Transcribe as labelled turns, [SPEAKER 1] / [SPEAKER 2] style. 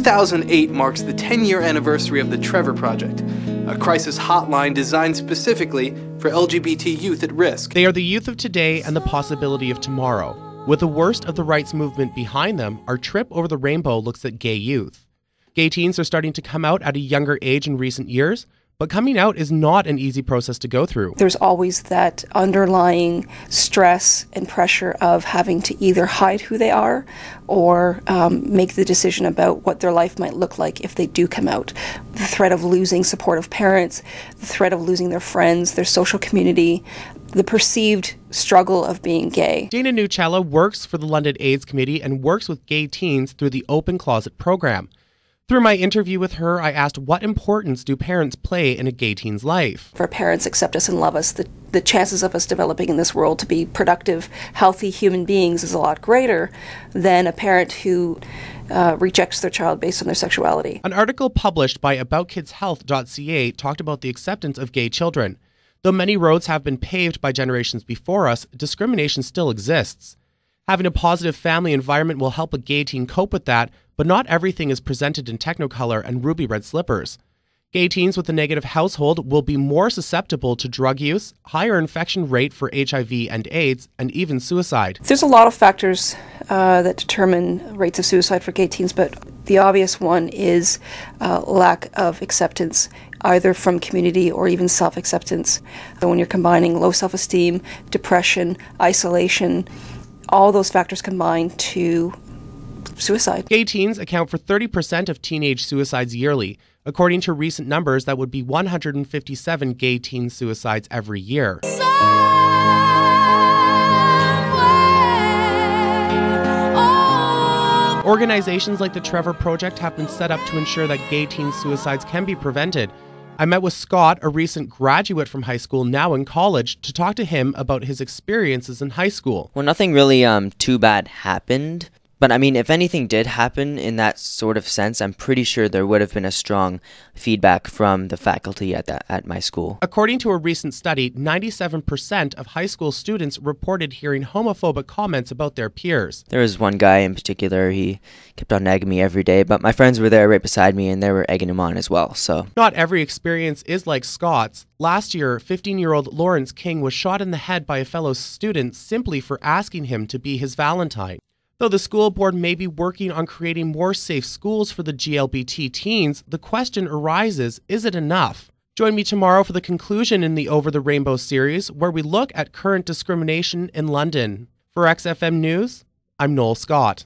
[SPEAKER 1] 2008 marks the 10-year anniversary of the Trevor Project, a crisis hotline designed specifically for LGBT youth at risk.
[SPEAKER 2] They are the youth of today and the possibility of tomorrow. With the worst of the rights movement behind them, our trip over the rainbow looks at gay youth. Gay teens are starting to come out at a younger age in recent years, but coming out is not an easy process to go through.
[SPEAKER 3] There's always that underlying stress and pressure of having to either hide who they are or make the decision about what their life might look like if they do come out. The threat of losing supportive parents, the threat of losing their friends, their social community, the perceived struggle of being gay.
[SPEAKER 2] Dana Nucella works for the London AIDS Committee and works with gay teens through the Open Closet program. Through my interview with her, I asked what importance do parents play in a gay teen's life?
[SPEAKER 3] If our parents accept us and love us, the chances of us developing in this world to be productive, healthy human beings is a lot greater than a parent who rejects their child based on their sexuality.
[SPEAKER 2] An article published by aboutkidshealth.ca talked about the acceptance of gay children. Though many roads have been paved by generations before us, discrimination still exists. Having a positive family environment will help a gay teen cope with that, but not everything is presented in Technicolor and ruby red slippers. Gay teens with a negative household will be more susceptible to drug use, higher infection rate for HIV and AIDS, and even suicide.
[SPEAKER 3] There's a lot of factors that determine rates of suicide for gay teens, but the obvious one is lack of acceptance, either from community or even self-acceptance. So when you're combining low self-esteem, depression, isolation, all those factors combine to suicide.
[SPEAKER 2] Gay teens account for 30% of teenage suicides yearly. According to recent numbers, that would be 157 gay teen suicides every year. Organizations like the Trevor Project have been set up to ensure that gay teen suicides can be prevented. I met with Scott, a recent graduate from high school, now in college, to talk to him about his experiences in high school.
[SPEAKER 4] Well, nothing really too bad happened. But I mean, if anything did happen in that sort of sense, I'm pretty sure there would have been a strong feedback from the faculty at my school.
[SPEAKER 2] According to a recent study, 97% of high school students reported hearing homophobic comments about their peers.
[SPEAKER 4] There was one guy in particular, he kept on nagging me every day, but my friends were there right beside me and they were egging him on as well, so.
[SPEAKER 2] Not every experience is like Scott's. Last year, 15-year-old Lawrence King was shot in the head by a fellow student simply for asking him to be his Valentine. Though the school board may be working on creating more safe schools for the GLBT teens, the question arises, is it enough? Join me tomorrow for the conclusion in the Over the Rainbow series, where we look at current discrimination in London. For XFM News, I'm Noel Scott.